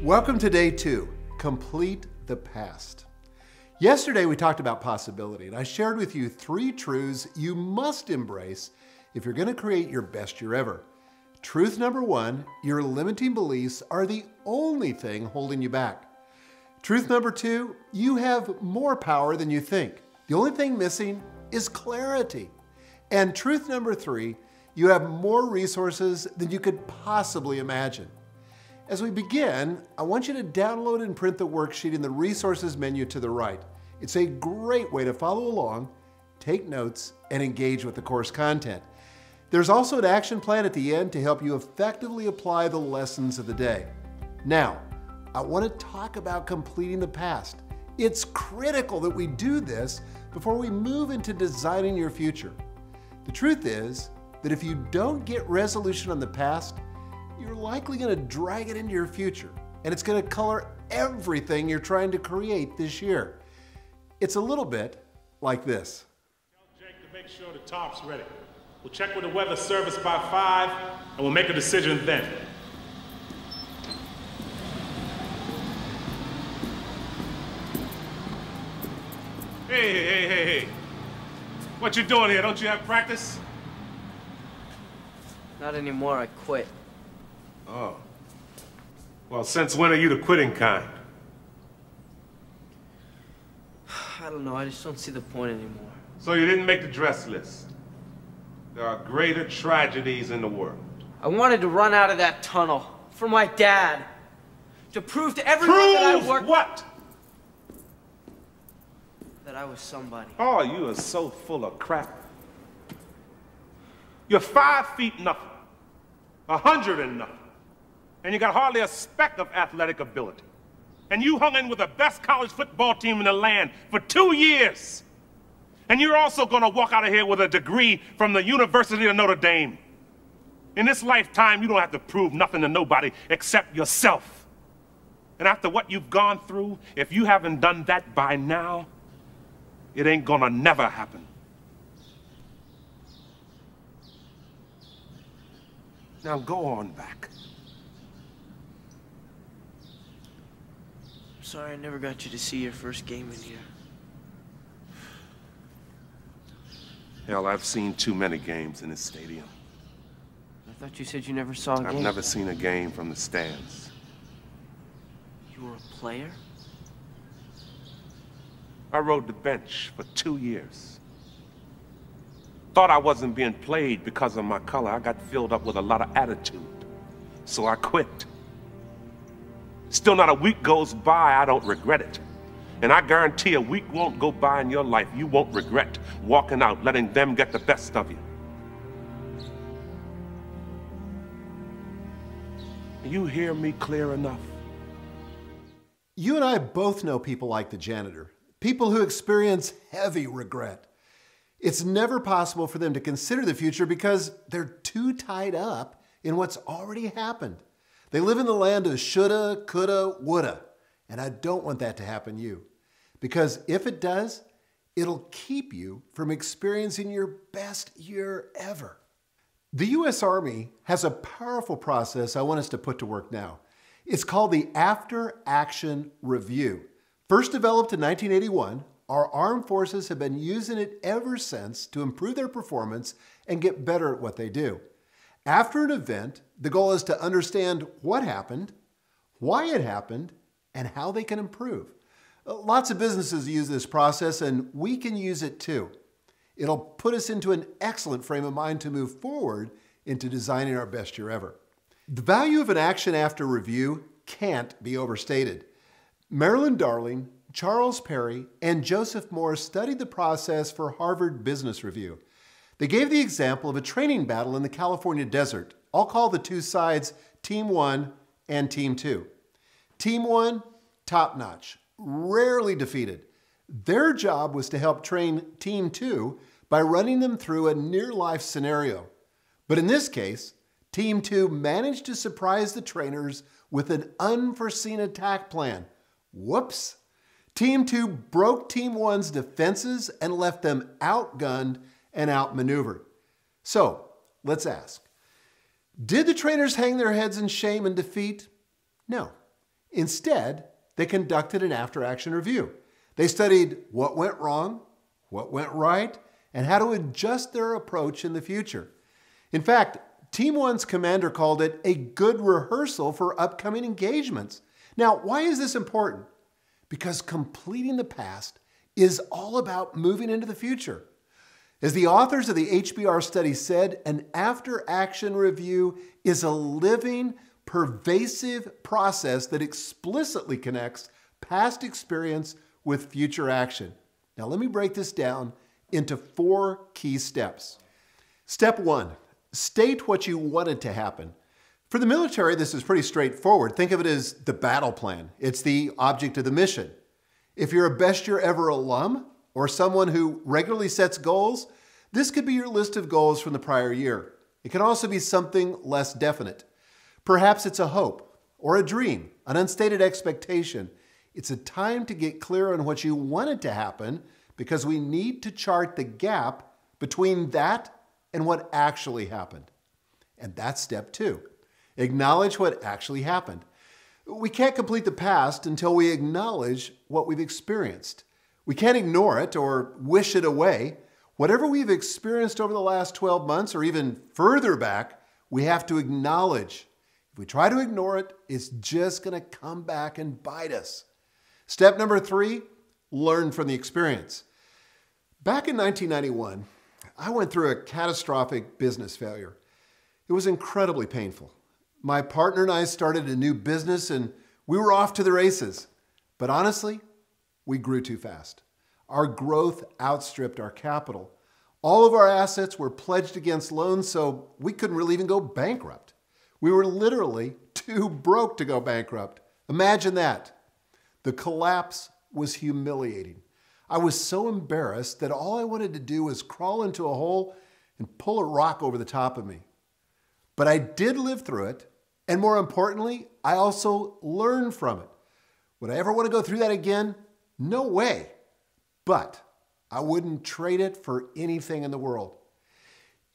Welcome to day 2, Complete the Past. Yesterday we talked about possibility, and I shared with you 3 truths you must embrace if you're going to create your best year ever. Truth number 1, your limiting beliefs are the only thing holding you back. Truth number 2, you have more power than you think. The only thing missing is clarity. And truth number 3, you have more resources than you could possibly imagine. As we begin, I want you to download and print the worksheet in the resources menu to the right. It's a great way to follow along, take notes, and engage with the course content. There's also an action plan at the end to help you effectively apply the lessons of the day. Now, I want to talk about completing the past. It's critical that we do this before we move into designing your future. The truth is that if you don't get resolution on the past, you're likely going to drag it into your future, and it's going to color everything you're trying to create this year. It's a little bit like this. Tell Jake to make sure the tarp's ready. We'll check with the weather service by 5, and we'll make a decision then. Hey. What you doing here? Don't you have practice? Not anymore, I quit. Oh. Well, since when are you the quitting kind? I don't know, I just don't see the point anymore. So you didn't make the dress list. There are greater tragedies in the world. I wanted to run out of that tunnel for my dad. To prove to everyone that I worked... what? That I was somebody. Oh, you are so full of crap. You're 5 feet nothing. 100 and nothing. And you got hardly a speck of athletic ability. And you hung in with the best college football team in the land for 2 years. And you're also gonna walk out of here with a degree from the University of Notre Dame. In this lifetime, you don't have to prove nothing to nobody except yourself. And after what you've gone through, if you haven't done that by now, it ain't gonna never happen. Now go on back. Sorry I never got you to see your first game in here. Hell, I've seen too many games in this stadium. I thought you said you never saw a game. I've never seen a game from the stands. You were a player? I rode the bench for 2 years. Thought I wasn't being played because of my color. I got filled up with a lot of attitude. So I quit. Still not a week goes by, I don't regret it. And I guarantee a week won't go by in your life you won't regret walking out, letting them get the best of you. You hear me clear enough? You and I both know people like the janitor, people who experience heavy regret. It's never possible for them to consider the future because they're too tied up in what's already happened. They live in the land of shoulda, coulda, woulda, and I don't want that to happen to you. Because if it does, it'll keep you from experiencing your best year ever. The U.S. Army has a powerful process I want us to put to work now. It's called the After Action Review. First developed in 1981, our armed forces have been using it ever since to improve their performance and get better at what they do. After an event, the goal is to understand what happened, why it happened, and how they can improve. Lots of businesses use this process, and we can use it too. It'll put us into an excellent frame of mind to move forward into designing our best year ever. The value of an action after review can't be overstated. Marilyn Darling, Charles Perry, and Joseph Moore studied the process for Harvard Business Review. They gave the example of a training battle in the California desert. I'll call the 2 sides Team 1 and Team 2. Team 1, top-notch, rarely defeated. Their job was to help train Team 2 by running them through a near-life scenario. But in this case, Team 2 managed to surprise the trainers with an unforeseen attack plan. Whoops! Team 2 broke Team 1's defenses and left them outgunned and outmaneuvered. So, let's ask, did the trainers hang their heads in shame and defeat? No. Instead, they conducted an after-action review. They studied what went wrong, what went right, and how to adjust their approach in the future. In fact, Team 1's commander called it a good rehearsal for upcoming engagements. Now, why is this important? Because completing the past is all about moving into the future. As the authors of the HBR study said, an after-action review is a living, pervasive process that explicitly connects past experience with future action. Now, let me break this down into 4 key steps. Step 1, state what you wanted to happen. For the military, this is pretty straightforward. Think of it as the battle plan. It's the object of the mission. If you're a best year ever alum or someone who regularly sets goals, this could be your list of goals from the prior year. It can also be something less definite. Perhaps it's a hope or a dream, an unstated expectation. It's a time to get clear on what you wanted to happen because we need to chart the gap between that and what actually happened. And that's step 2. Acknowledge what actually happened. We can't complete the past until we acknowledge what we've experienced. We can't ignore it or wish it away. Whatever we've experienced over the last 12 months or even further back, we have to acknowledge. If we try to ignore it, it's just going to come back and bite us. Step number 3, learn from the experience. Back in 1991, I went through a catastrophic business failure. It was incredibly painful. My partner and I started a new business and we were off to the races. But honestly, we grew too fast. Our growth outstripped our capital. All of our assets were pledged against loans, so we couldn't really even go bankrupt. We were literally too broke to go bankrupt. Imagine that. The collapse was humiliating. I was so embarrassed that all I wanted to do was crawl into a hole and pull a rock over the top of me. But I did live through it, and more importantly, I also learned from it. Would I ever want to go through that again? No way. But I wouldn't trade it for anything in the world.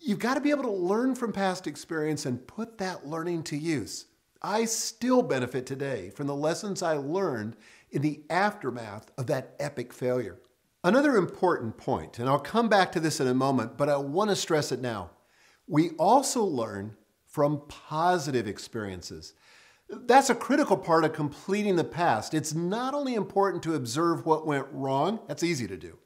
You've got to be able to learn from past experience and put that learning to use. I still benefit today from the lessons I learned in the aftermath of that epic failure. Another important point, and I'll come back to this in a moment, but I want to stress it now. We also learn from positive experiences. That's a critical part of completing the past. It's not only important to observe what went wrong, that's easy to do,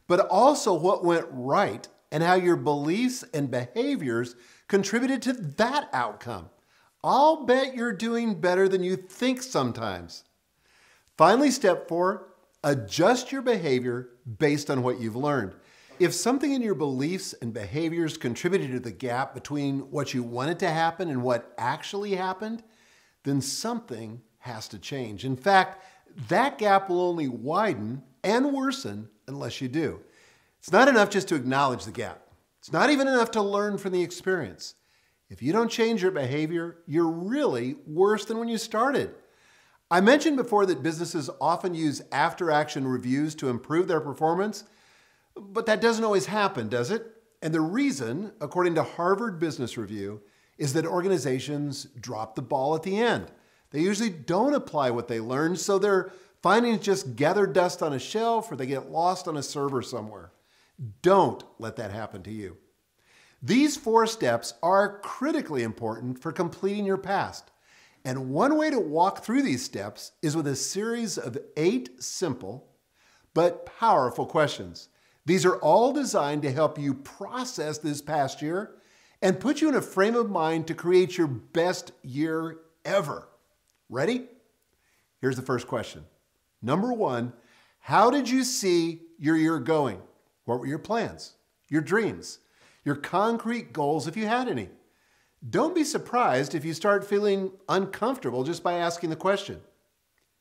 but also what went right and how your beliefs and behaviors contributed to that outcome. I'll bet you're doing better than you think sometimes. Finally, step 4, adjust your behavior based on what you've learned. If something in your beliefs and behaviors contributed to the gap between what you wanted to happen and what actually happened, then something has to change. In fact, that gap will only widen and worsen unless you do. It's not enough just to acknowledge the gap. It's not even enough to learn from the experience. If you don't change your behavior, you're really worse than when you started. I mentioned before that businesses often use after-action reviews to improve their performance, but that doesn't always happen, does it? And the reason, according to Harvard Business Review, is that organizations drop the ball at the end. They usually don't apply what they learned, so their findings just gather dust on a shelf or they get lost on a server somewhere. Don't let that happen to you. These 4 steps are critically important for completing your past. And one way to walk through these steps is with a series of 8 simple but powerful questions. These are all designed to help you process this past year and put you in a frame of mind to create your best year ever. Ready? Here's the first question. Number 1, how did you see your year going? What were your plans, your dreams, your concrete goals if you had any? Don't be surprised if you start feeling uncomfortable just by asking the question.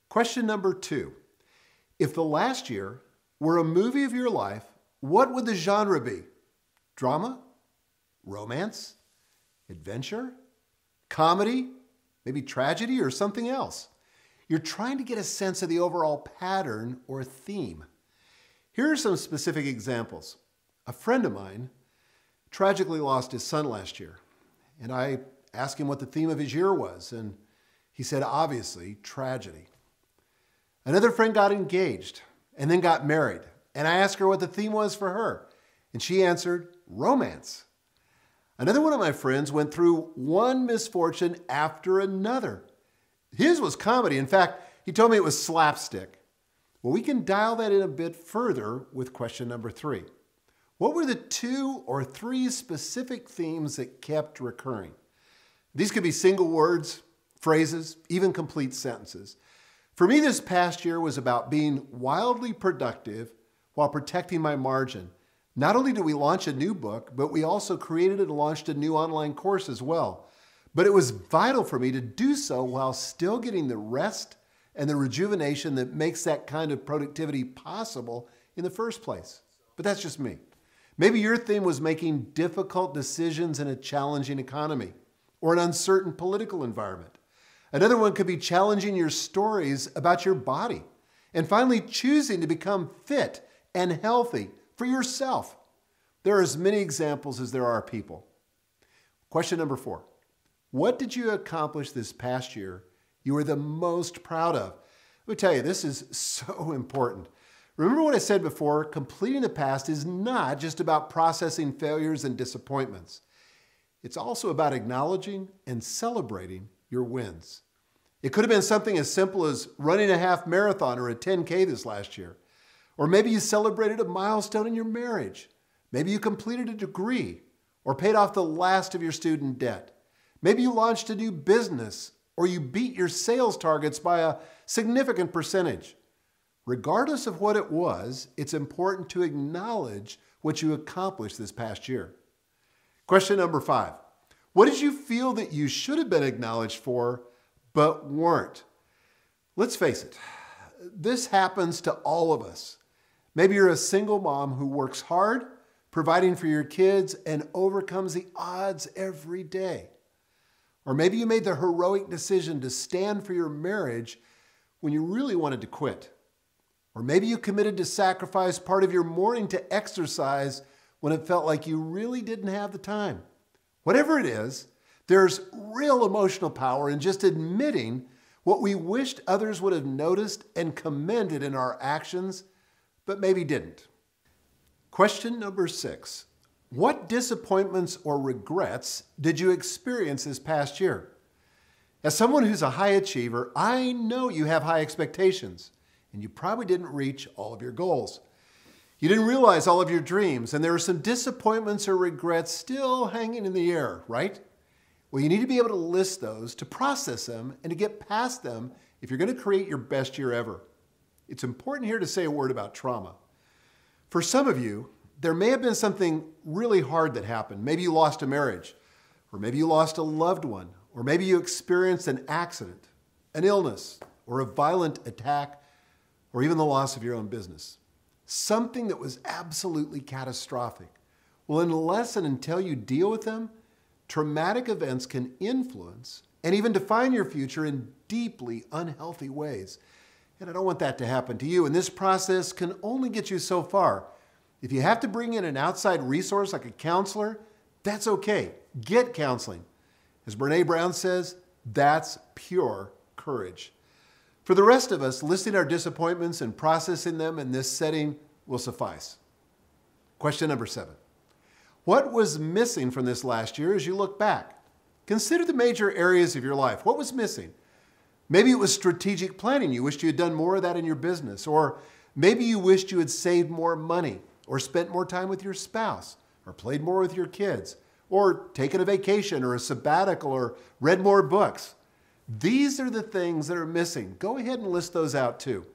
Question number 2, if the last year were a movie of your life, what would the genre be? Drama? Romance? Adventure? Comedy? Maybe tragedy or something else? You're trying to get a sense of the overall pattern or theme. Here are some specific examples. A friend of mine tragically lost his son last year, and I asked him what the theme of his year was, and He said, obviously, tragedy. Another friend got engaged and then got married. And I asked her what the theme was for her. And she answered, romance. Another one of my friends went through one misfortune after another. His was comedy. In fact, he told me it was slapstick. Well, we can dial that in a bit further with question number 3. What were the 2 or 3 specific themes that kept recurring? These could be single words, phrases, even complete sentences. For me, this past year was about being wildly productive while protecting my margin. Not only did we launch a new book, but we also created and launched a new online course as well. But it was vital for me to do so while still getting the rest and the rejuvenation that makes that kind of productivity possible in the first place. But that's just me. Maybe your theme was making difficult decisions in a challenging economy or an uncertain political environment. Another one could be challenging your stories about your body and finally choosing to become fit and healthy for yourself. There are as many examples as there are people. Question number 4. What did you accomplish this past year you were the most proud of? Let me tell you, this is so important. Remember what I said before, completing the past is not just about processing failures and disappointments. It's also about acknowledging and celebrating your wins. It could have been something as simple as running a half marathon or a 10K this last year. Or maybe you celebrated a milestone in your marriage. Maybe you completed a degree or paid off the last of your student debt. Maybe you launched a new business or you beat your sales targets by a significant percentage. Regardless of what it was, it's important to acknowledge what you accomplished this past year. Question number 5. What did you feel that you should have been acknowledged for, but weren't? Let's face it, this happens to all of us. Maybe you're a single mom who works hard, providing for your kids, and overcomes the odds every day. Or maybe you made the heroic decision to stand for your marriage when you really wanted to quit. Or maybe you committed to sacrifice part of your morning to exercise when it felt like you really didn't have the time. Whatever it is, there's real emotional power in just admitting what we wished others would have noticed and commended in our actions, but maybe didn't. Question number 6. What disappointments or regrets did you experience this past year? As someone who's a high achiever, I know you have high expectations, and you probably didn't reach all of your goals. You didn't realize all of your dreams, and there are some disappointments or regrets still hanging in the air, right? Well, you need to be able to list those, to process them, and to get past them if you're going to create your best year ever. It's important here to say a word about trauma. For some of you, there may have been something really hard that happened. Maybe you lost a marriage, or maybe you lost a loved one, or maybe you experienced an accident, an illness, or a violent attack, or even the loss of your own business. Something that was absolutely catastrophic. Well, unless and until you deal with them, traumatic events can influence and even define your future in deeply unhealthy ways. And I don't want that to happen to you. And this process can only get you so far. If you have to bring in an outside resource like a counselor, that's okay. Get counseling. As Brené Brown says, that's pure courage. For the rest of us, listing our disappointments and processing them in this setting will suffice. Question number 7. What was missing from this last year as you look back? Consider the major areas of your life. What was missing? Maybe it was strategic planning. You wished you had done more of that in your business. Or maybe you wished you had saved more money, or spent more time with your spouse, or played more with your kids, or taken a vacation or a sabbatical, or read more books. These are the things that are missing. Go ahead and list those out too.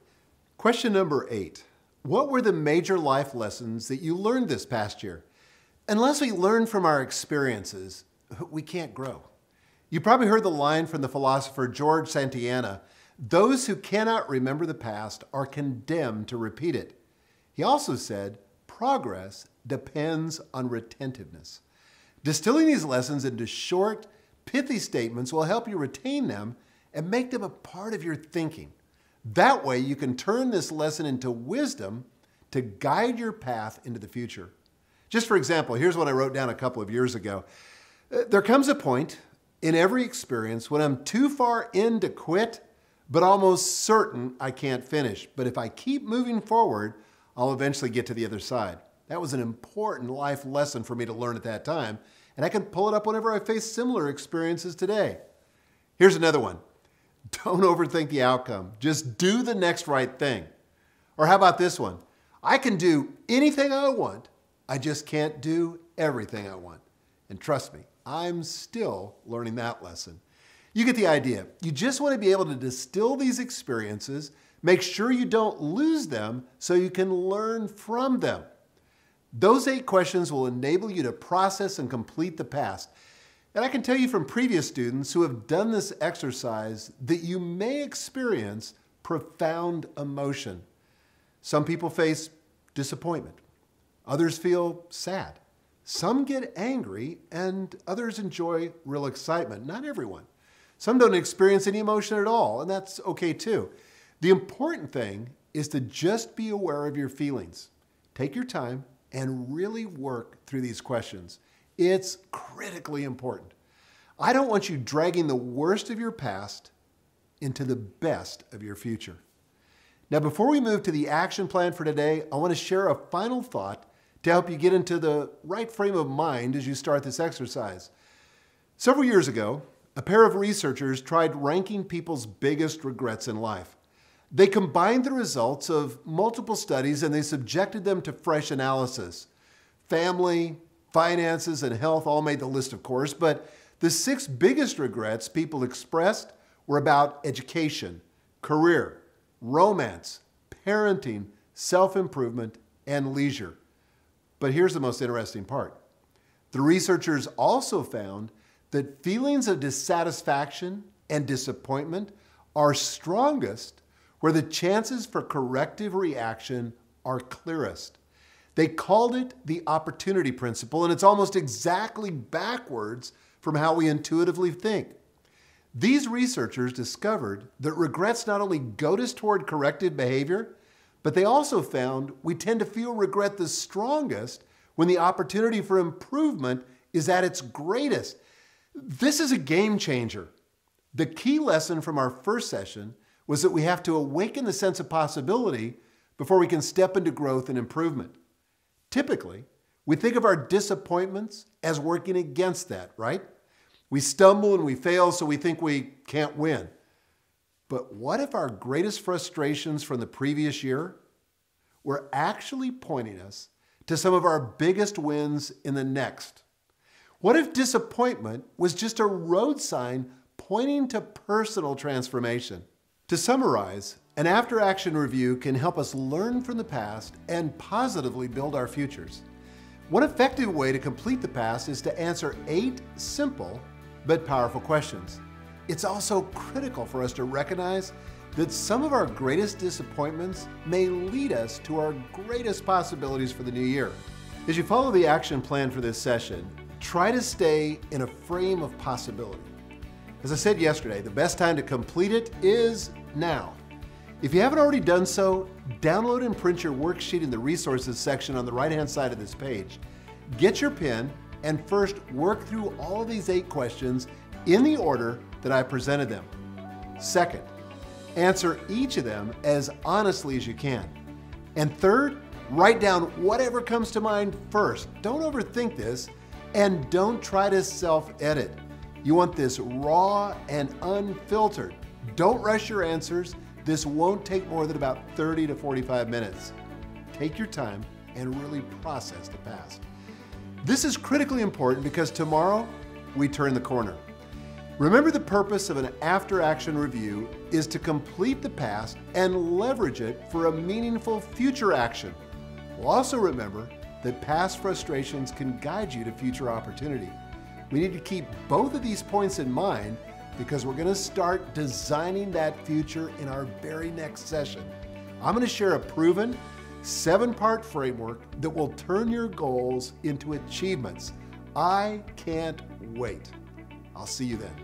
Question number 8. What were the major life lessons that you learned this past year? Unless we learn from our experiences, we can't grow. You probably heard the line from the philosopher George Santayana, "Those who cannot remember the past are condemned to repeat it." He also said, "Progress depends on retentiveness." Distilling these lessons into short, pithy statements will help you retain them and make them a part of your thinking. That way you can turn this lesson into wisdom to guide your path into the future. Just for example, here's what I wrote down a couple of years ago. There comes a point in every experience when I'm too far in to quit, but almost certain I can't finish. But if I keep moving forward, I'll eventually get to the other side. That was an important life lesson for me to learn at that time, and I can pull it up whenever I face similar experiences today. Here's another one. Don't overthink the outcome. Just do the next right thing. Or how about this one? I can do anything I want. I just can't do everything I want. And trust me, I'm still learning that lesson. You get the idea. You just want to be able to distill these experiences, make sure you don't lose them so you can learn from them. Those 8 questions will enable you to process and complete the past. And I can tell you from previous students who have done this exercise that you may experience profound emotion. Some people face disappointment. Others feel sad. Some get angry and others enjoy real excitement. Not everyone. Some don't experience any emotion at all, and that's okay too. The important thing is to just be aware of your feelings. Take your time and really work through these questions. It's critically important. I don't want you dragging the worst of your past into the best of your future. Now, before we move to the action plan for today, I want to share a final thought to help you get into the right frame of mind as you start this exercise. Several years ago, a pair of researchers tried ranking people's biggest regrets in life. They combined the results of multiple studies and they subjected them to fresh analysis. Family, finances, and health all made the list, of course, but the 6 biggest regrets people expressed were about education, career, romance, parenting, self-improvement, and leisure. But here's the most interesting part. The researchers also found that feelings of dissatisfaction and disappointment are strongest where the chances for corrective reaction are clearest. They called it the opportunity principle, and it's almost exactly backwards from how we intuitively think. These researchers discovered that regrets not only goad us toward corrective behavior, but they also found we tend to feel regret the strongest when the opportunity for improvement is at its greatest. This is a game changer. The key lesson from our first session was that we have to awaken the sense of possibility before we can step into growth and improvement. Typically, we think of our disappointments as working against that, right? We stumble and we fail, so we think we can't win. But what if our greatest frustrations from the previous year were actually pointing us to some of our biggest wins in the next? What if disappointment was just a road sign pointing to personal transformation? To summarize, an after-action review can help us learn from the past and positively build our futures. One effective way to complete the past is to answer 8 simple but powerful questions. It's also critical for us to recognize that some of our greatest disappointments may lead us to our greatest possibilities for the new year. As you follow the action plan for this session, try to stay in a frame of possibility. As I said yesterday, the best time to complete it is now. If you haven't already done so, download and print your worksheet in the resources section on the right-hand side of this page. Get your pen and first work through all of these 8 questions in the order that I presented them. Second, answer each of them as honestly as you can. And third, write down whatever comes to mind first. Don't overthink this, and don't try to self-edit. You want this raw and unfiltered. Don't rush your answers. This won't take more than about 30 to 45 minutes. Take your time and really process the past. This is critically important because tomorrow we turn the corner. Remember, the purpose of an after-action review is to complete the past and leverage it for a meaningful future action. We'll also remember that past frustrations can guide you to future opportunity. We need to keep both of these points in mind because we're going to start designing that future in our very next session. I'm going to share a proven 7-part framework that will turn your goals into achievements. I can't wait. I'll see you then.